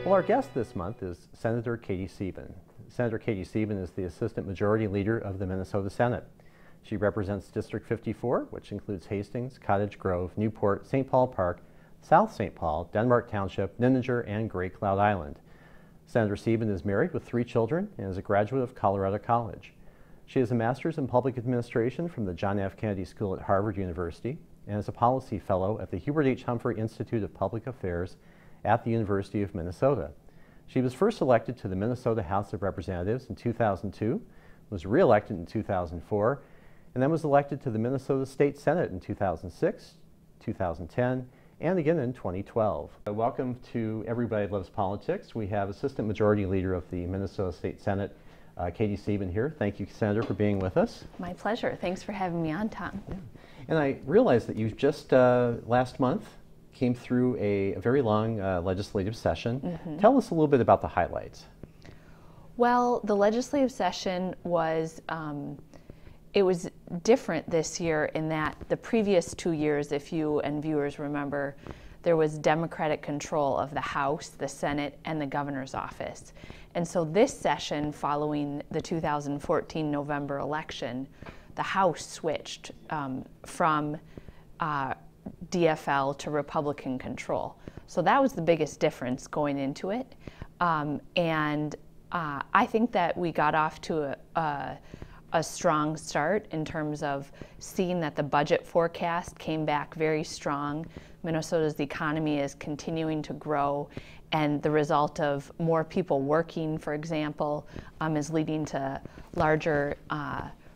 Well, our guest this month is Senator Katie Sieben. Senator Katie Sieben is the Assistant Majority Leader of the Minnesota Senate. She represents District 54, which includes Hastings, Cottage Grove, Newport, St. Paul Park, South St. Paul, Denmark Township, Nininger, and Gray Cloud Island. Senator Sieben is married with 3 children and is a graduate of Colorado College. She has a master's in public administration from the John F. Kennedy School at Harvard University and is a policy fellow at the Hubert H. Humphrey Institute of Public Affairs at the University of Minnesota. She was first elected to the Minnesota House of Representatives in 2002, was re-elected in 2004, and then was elected to the Minnesota State Senate in 2006, 2010, and again in 2012. Welcome to Everybody Loves Politics. We have Assistant Majority Leader of the Minnesota State Senate, Katie Sieben here. Thank you, Senator, for being with us. My pleasure. Thanks for having me on, Tom. Yeah. And I realized that you just last month came through a very long legislative session. Mm-hmm. Tell us a little bit about the highlights. Well, the legislative session was it was different this year in that the previous 2 years, if you and viewers remember, there was Democratic control of the House, the Senate, and the governor's office. And so this session, following the 2014 November election, the House switched from DFL to Republican control. So that was the biggest difference going into it. I think that we got off to a strong start in terms of seeing that the budget forecast came back very strong. Minnesota's economy is continuing to grow, and the result of more people working, for example, is leading to larger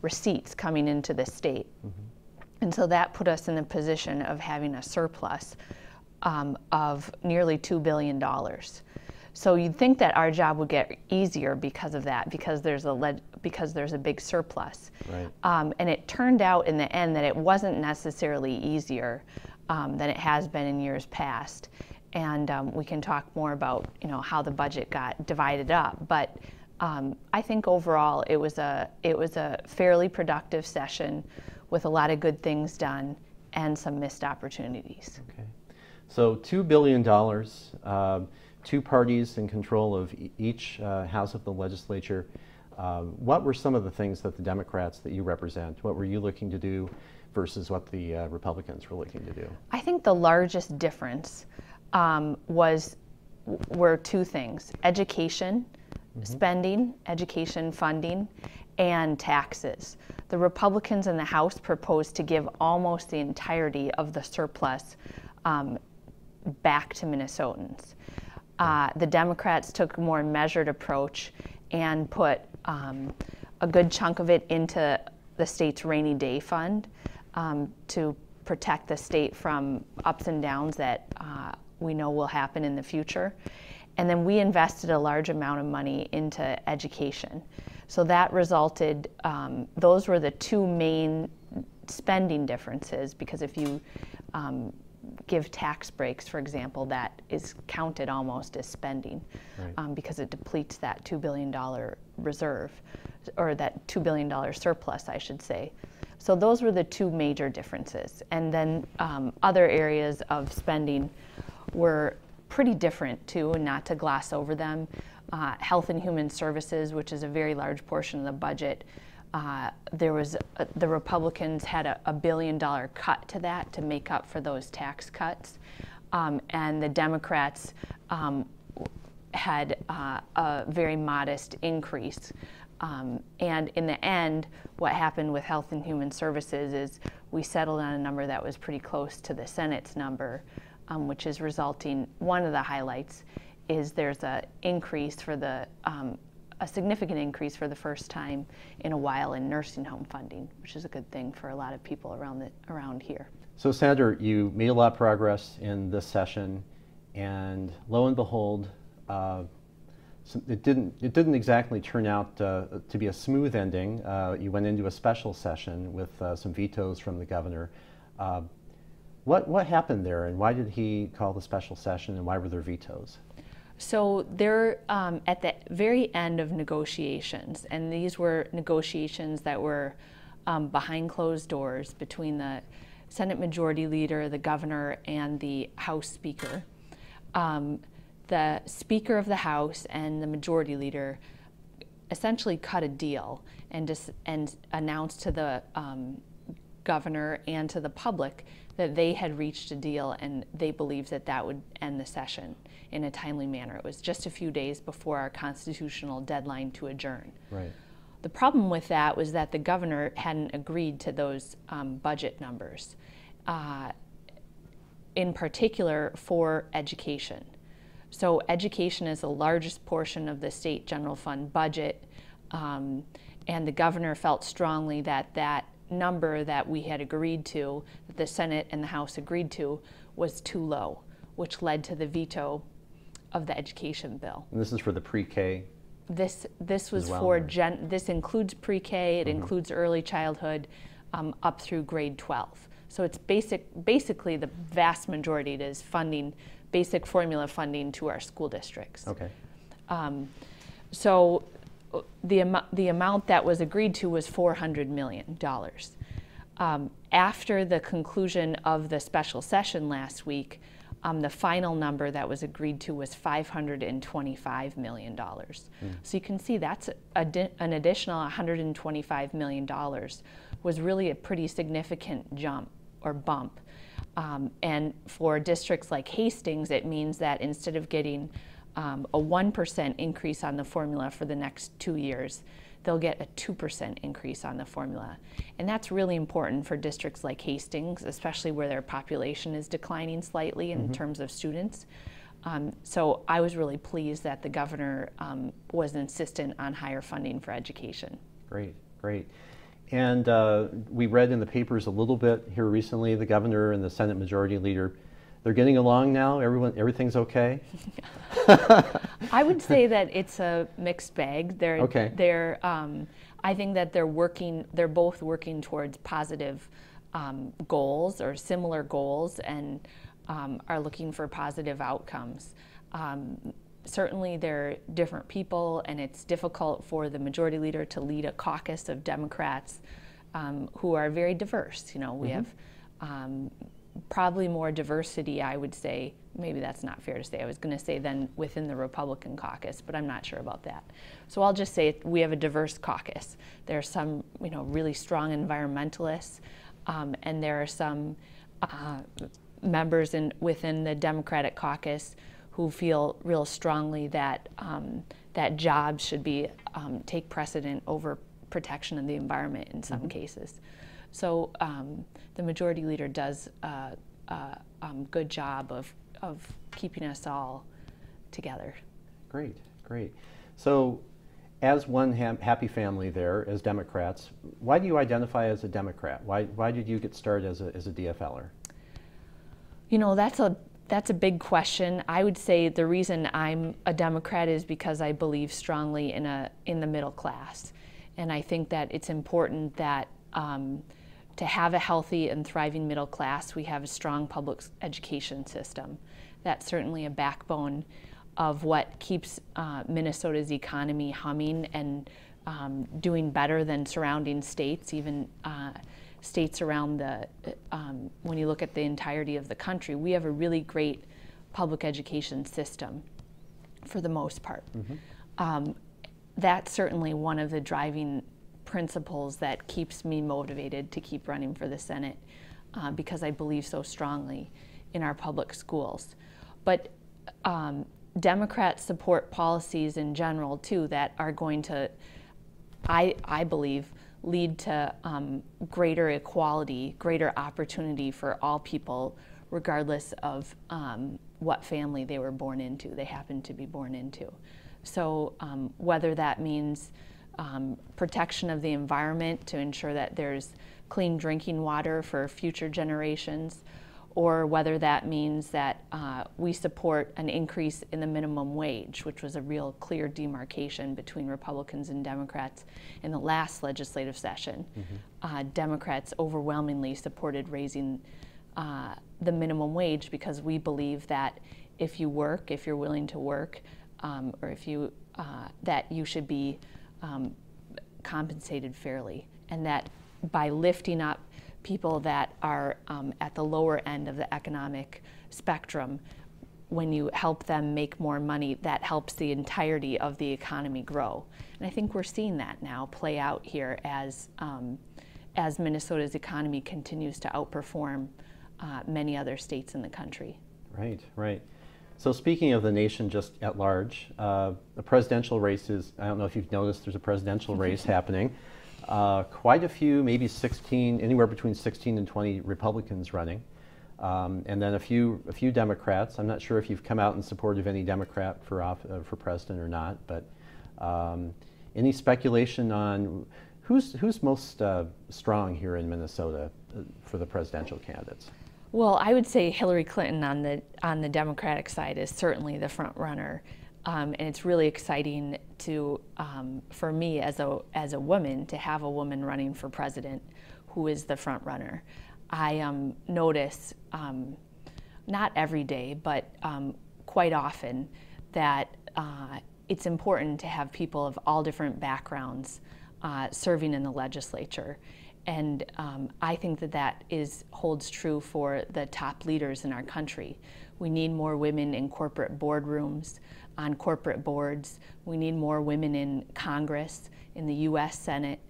receipts coming into the state. Mm-hmm. And so that put us in the position of having a surplus of nearly $2 billion. So you'd think that our job would get easier because of that, because there's a big surplus. Right. And it turned out in the end that it wasn't necessarily easier than it has been in years past. And we can talk more about how the budget got divided up. But I think overall it was a fairly productive session with a lot of good things done and some missed opportunities. Okay. So $2 billion, 2 parties in control of each house of the legislature. What were some of the things that the Democrats that you represent, what were you looking to do versus what the Republicans were looking to do? I think the largest difference were 2 things: education, mm-hmm. spending, education funding, and taxes. The Republicans in the House proposed to give almost the entirety of the surplus back to Minnesotans. The Democrats took a more measured approach and put a good chunk of it into the state's rainy day fund to protect the state from ups and downs that we know will happen in the future. And then we invested a large amount of money into education. So that resulted, those were the 2 main spending differences, because if you give tax breaks, for example, that is counted almost as spending, right. Because it depletes that $2 billion reserve, or that $2 billion surplus, I should say. So those were the 2 major differences. And then other areas of spending were pretty different too, and not to gloss over them. Health and Human Services, which is a very large portion of the budget, the Republicans had a $1 billion cut to that to make up for those tax cuts, and the Democrats had a very modest increase. And in the end, what happened with Health and Human Services is we settled on a number that was pretty close to the Senate's number, which is resulting, one of the highlights is there's a significant increase for the first time in a while in nursing home funding, which is a good thing for a lot of people around here. So, Senator, you made a lot of progress in this session, and lo and behold, it didn't exactly turn out to be a smooth ending. You went into a special session with some vetoes from the governor. What happened there, and why did he call the special session, and why were there vetoes? So they're at the very end of negotiations, and these were negotiations that were behind closed doors between the Senate Majority Leader, the Governor, and the House Speaker. the Speaker of the House and the Majority Leader essentially cut a deal and announced to the governor and to the public that they had reached a deal, and they believed that that would end the session in a timely manner. It was just a few days before our constitutional deadline to adjourn. Right. The problem with that was that the governor hadn't agreed to those budget numbers, in particular for education. So education is the largest portion of the state general fund budget, and the governor felt strongly that that number that we had agreed to, that the Senate and the House agreed to, was too low, which led to the veto of the education bill. And this is for the pre-K? This was well, for or? This includes pre-K, it includes early childhood, up through grade 12. So it's basically the vast majority. It is funding, basic formula funding to our school districts. Okay. So the amount that was agreed to was $400 million. After the conclusion of the special session last week, the final number that was agreed to was $525 million. So you can see that's an additional $125 million was really a pretty significant jump or bump. And for districts like Hastings, it means that instead of getting a 1% increase on the formula for the next 2 years, they'll get a 2% increase on the formula. And that's really important for districts like Hastings, especially where their population is declining slightly in terms of students. So I was really pleased that the governor was insistent on higher funding for education. Great, great. And we read in the papers a little bit here recently, the governor and the Senate Majority Leader, they're getting along now? Everything's okay? I would say that it's a mixed bag. I think that they're both working towards positive goals or similar goals, and are looking for positive outcomes. Certainly they're different people, and it's difficult for the Majority Leader to lead a caucus of Democrats who are very diverse. You know, we have probably more diversity, I would say. Maybe that's not fair to say. I was going to say than within the Republican caucus, but I'm not sure about that. So I'll just say we have a diverse caucus. There are some, really strong environmentalists, and there are some members within the Democratic caucus who feel real strongly that that jobs should take precedent over protection of the environment in some cases. So the Majority Leader does a good job of keeping us all together. Great, great. So as one happy family there, as Democrats, why do you identify as a Democrat? Why did you get started as a DFLer? That's a big question. I would say the reason I'm a Democrat is because I believe strongly in the middle class. And I think that it's important that to have a healthy and thriving middle class, we have a strong public education system. That's certainly a backbone of what keeps Minnesota's economy humming and doing better than surrounding states, even states around when you look at the entirety of the country. We have a really great public education system for the most part. That's certainly one of the driving principles that keeps me motivated to keep running for the Senate, because I believe so strongly in our public schools. But Democrats support policies in general too that are going to, I believe, lead to greater equality, greater opportunity for all people, regardless of what family they were born into, they happen to be born into. So whether that means protection of the environment to ensure that there's clean drinking water for future generations, or whether that means that we support an increase in the minimum wage, which was a real clear demarcation between Republicans and Democrats in the last legislative session. Democrats overwhelmingly supported raising the minimum wage because we believe that if you work, if you're willing to work, or if you that you should be compensated fairly, and that by lifting up people that are at the lower end of the economic spectrum, when you help them make more money, that helps the entirety of the economy grow. And I think we're seeing that now play out here as Minnesota's economy continues to outperform many other states in the country. Right, right. So speaking of the nation just at large, the presidential races, I don't know if you've noticed there's a presidential race happening. Quite a few, maybe 16, anywhere between 16 and 20 Republicans running. And then a few Democrats. I'm not sure if you've come out in support of any Democrat for president or not, but any speculation on who's most strong here in Minnesota for the presidential candidates? Well, I would say Hillary Clinton on the Democratic side is certainly the front runner, and it's really exciting for me as a woman to have a woman running for president who is the front runner. I notice, not every day, but quite often, that it's important to have people of all different backgrounds serving in the legislature. And I think that holds true for the top leaders in our country. We need more women in corporate boardrooms, on corporate boards. We need more women in Congress, in the U.S. Senate,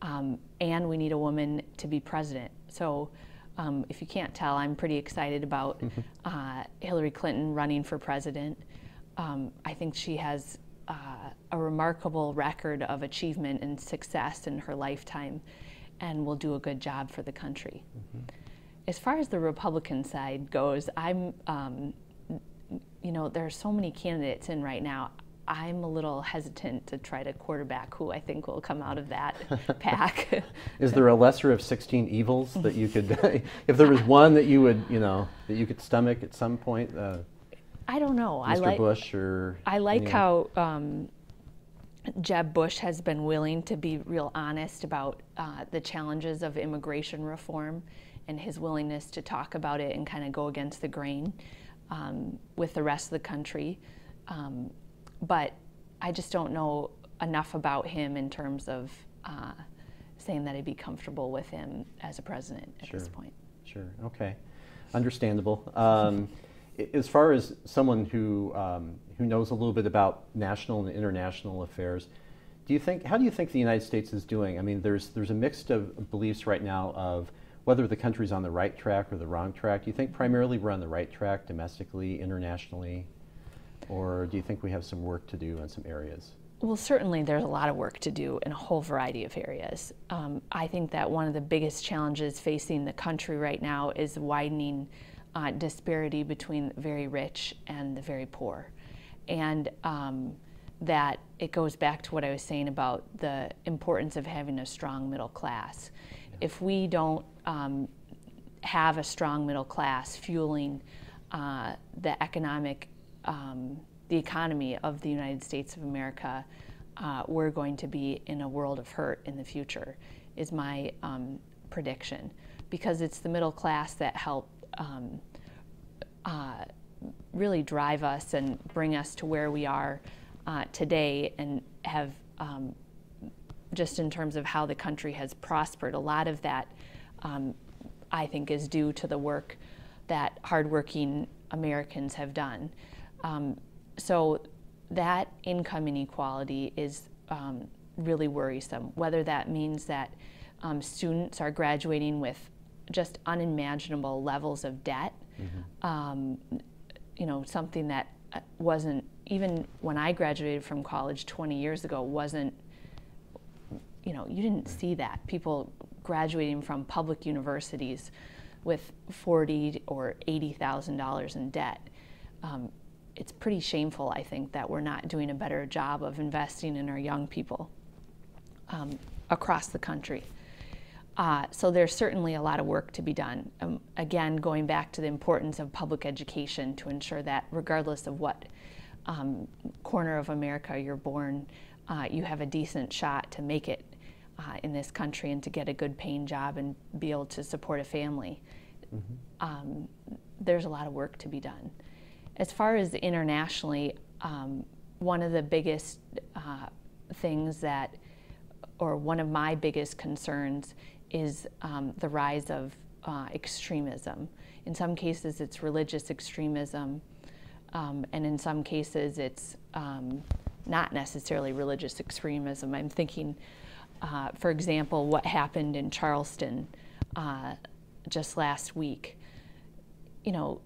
and we need a woman to be president. So if you can't tell, I'm pretty excited about Hillary Clinton running for president. I think she has a remarkable record of achievement and success in her lifetime, and will do a good job for the country. As far as the Republican side goes, there are so many candidates in right now. I'm a little hesitant to try to quarterback who I think will come out of that pack. Is there a lesser of 16 evils that you could, if there was one that you would, that you could stomach at some point? I don't know. Mr. Bush or I like how Jeb Bush has been willing to be real honest about the challenges of immigration reform, and his willingness to talk about it and kind of go against the grain with the rest of the country. But I just don't know enough about him in terms of saying that I'd be comfortable with him as a president at this point. Sure, okay. Understandable. As far as someone who knows a little bit about national and international affairs, how do you think the United States is doing? I mean, there's a mix of beliefs right now of whether the country's on the right track or the wrong track. Do you think primarily we're on the right track domestically, internationally, or do you think we have some work to do in some areas? Well, certainly there's a lot of work to do in a whole variety of areas. I think that one of the biggest challenges facing the country right now is widening disparity between the very rich and the very poor. And that it goes back to what I was saying about the importance of having a strong middle class. If we don't have a strong middle class fueling the economy of the United States of America, we're going to be in a world of hurt in the future, is my prediction. Because it's the middle class that help really drive us and bring us to where we are today, and have, just in terms of how the country has prospered, a lot of that I think is due to the work that hardworking Americans have done. So that income inequality is really worrisome, whether that means that students are graduating with just unimaginable levels of debt, something that wasn't, even when I graduated from college 20 years ago, wasn't, you didn't see that. People graduating from public universities with $40,000 or $80,000 in debt. It's pretty shameful, I think, that we're not doing a better job of investing in our young people across the country. So there's certainly a lot of work to be done. Again, going back to the importance of public education to ensure that regardless of what corner of America you're born, you have a decent shot to make it in this country and to get a good paying job and be able to support a family. There's a lot of work to be done. As far as internationally, one of the biggest things or one of my biggest concerns is the rise of extremism. In some cases, it's religious extremism. And in some cases, it's not necessarily religious extremism. I'm thinking, for example, what happened in Charleston just last week. You know,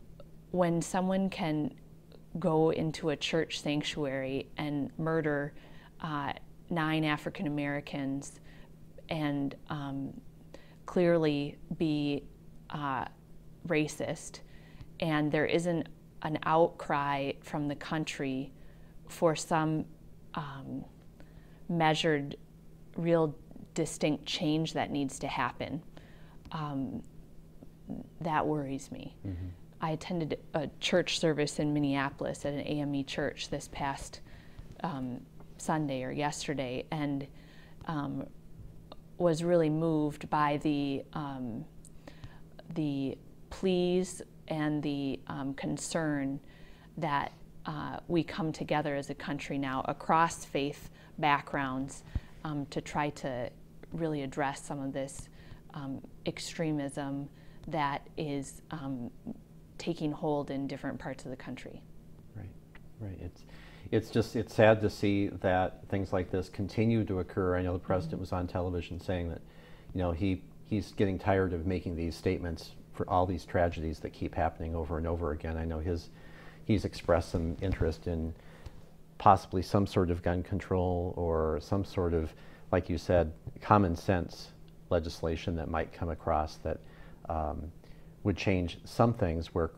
when someone can go into a church sanctuary and murder 9 African Americans and clearly be racist, and there isn't an outcry from the country for some measured, real distinct change that needs to happen, that worries me. Mm-hmm. I attended a church service in Minneapolis at an AME church this past Sunday or yesterday, and was really moved by the pleas and the concern that we come together as a country now across faith backgrounds to try to really address some of this extremism that is taking hold in different parts of the country. Right, right. It's sad to see that things like this continue to occur. I know the president was on television saying that, you know, he's getting tired of making these statements for all these tragedies that keep happening over and over again. I know he's expressed some interest in possibly some sort of gun control or some sort of, like you said, common sense legislation that might come across that would change some things where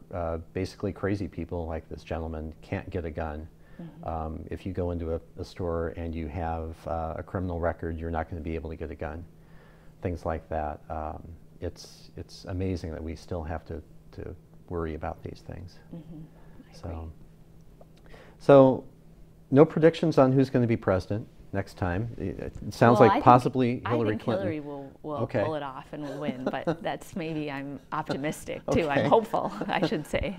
basically crazy people like this gentleman can't get a gun. Mm-hmm. If you go into a store and you have a criminal record, you're not going to be able to get a gun. Things like that. It's amazing that we still have to worry about these things. Mm-hmm. So no predictions on who's going to be president next time. It sounds like possibly Hillary Clinton. Hillary will pull it off and will win, but that's maybe I'm optimistic too. I'm hopeful, I should say.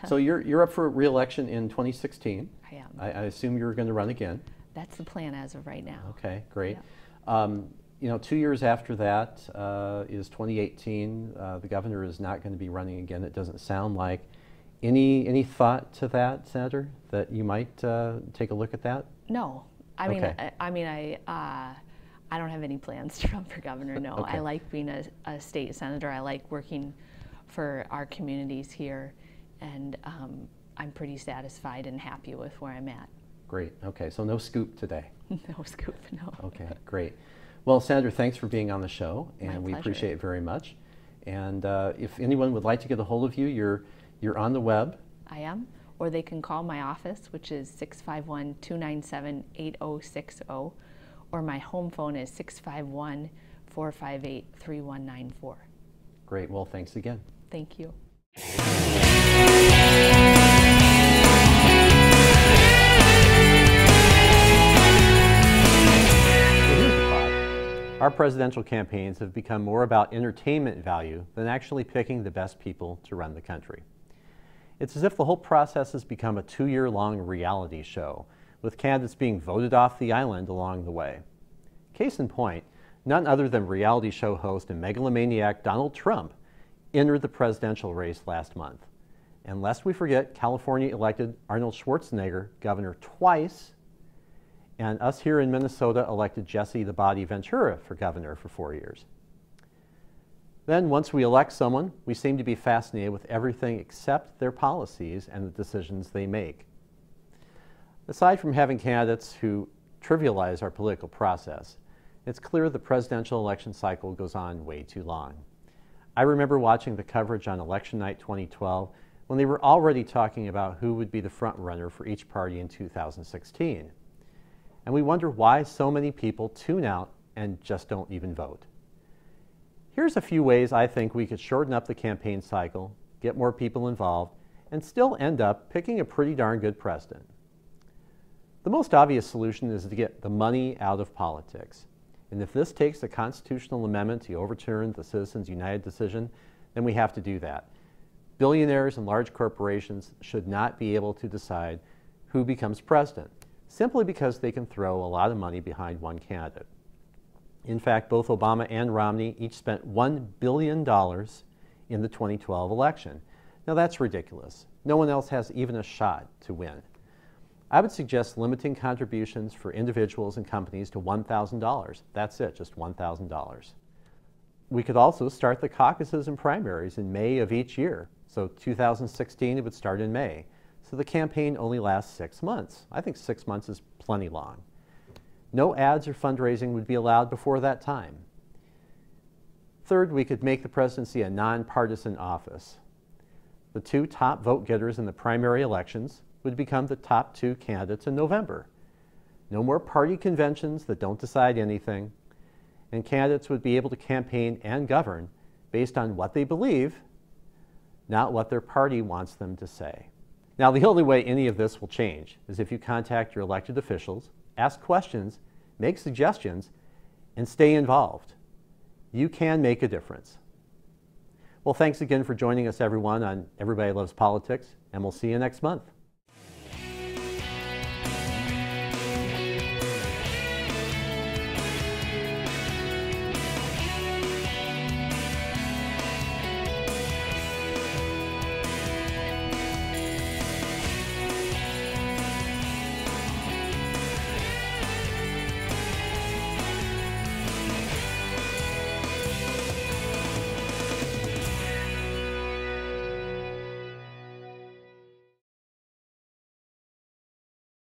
So you're up for re-election in 2016. I am. I assume you're going to run again. That's the plan as of right now. Okay, great. Yeah. You know, 2 years after that is 2018. The governor is not going to be running again. It doesn't sound like. Any thought to that, Senator, that you might take a look at that? No. I don't have any plans to run for governor, no. Okay. I like being a state senator. I like working for our communities here, and I'm pretty satisfied and happy with where I'm at. Great. Okay, so no scoop today. No scoop, no. Okay, great. Well, Senator, thanks for being on the show, and we pleasure. appreciate it very much. And if anyone would like to get a hold of you, you're on the web. I am. Or they can call my office, which is 651-297-8060, or my home phone is 651-458-3194. Great. Well, thanks again. Thank you. Our presidential campaigns have become more about entertainment value than actually picking the best people to run the country. It's as if the whole process has become a 2-year-long reality show, with candidates being voted off the island along the way. Case in point, none other than reality show host and megalomaniac Donald Trump entered the presidential race last month. And lest we forget, California elected Arnold Schwarzenegger governor twice, and us here in Minnesota elected Jesse the Body Ventura for governor for 4 years. Then, once we elect someone, we seem to be fascinated with everything except their policies and the decisions they make. Aside from having candidates who trivialize our political process, it's clear the presidential election cycle goes on way too long. I remember watching the coverage on election night 2012 when they were already talking about who would be the front runner for each party in 2016. And we wonder why so many people tune out and just don't even vote. Here's a few ways I think we could shorten up the campaign cycle, get more people involved, and still end up picking a pretty darn good president. The most obvious solution is to get the money out of politics. And if this takes a constitutional amendment to overturn the Citizens United decision, then we have to do that. Billionaires and large corporations should not be able to decide who becomes president, simply because they can throw a lot of money behind one candidate. In fact, both Obama and Romney each spent $1 billion in the 2012 election. Now that's ridiculous, No one else has even a shot to win. I would suggest limiting contributions for individuals and companies to $1,000. That's it, just $1,000. We could also start the caucuses and primaries in May of each year. So 2016, it would start in May. So the campaign only lasts 6 months. I think 6 months is plenty long. No ads or fundraising would be allowed before that time. Third, we could make the presidency a nonpartisan office. The 2 top vote getters in the primary elections would become the top 2 candidates in November. No more party conventions that don't decide anything, and candidates would be able to campaign and govern based on what they believe, not what their party wants them to say. Now, the only way any of this will change is if you contact your elected officials, ask questions, make suggestions, and stay involved. You can make a difference. Well, thanks again for joining us, everyone, on Everybody Loves Politics, and we'll see you next month.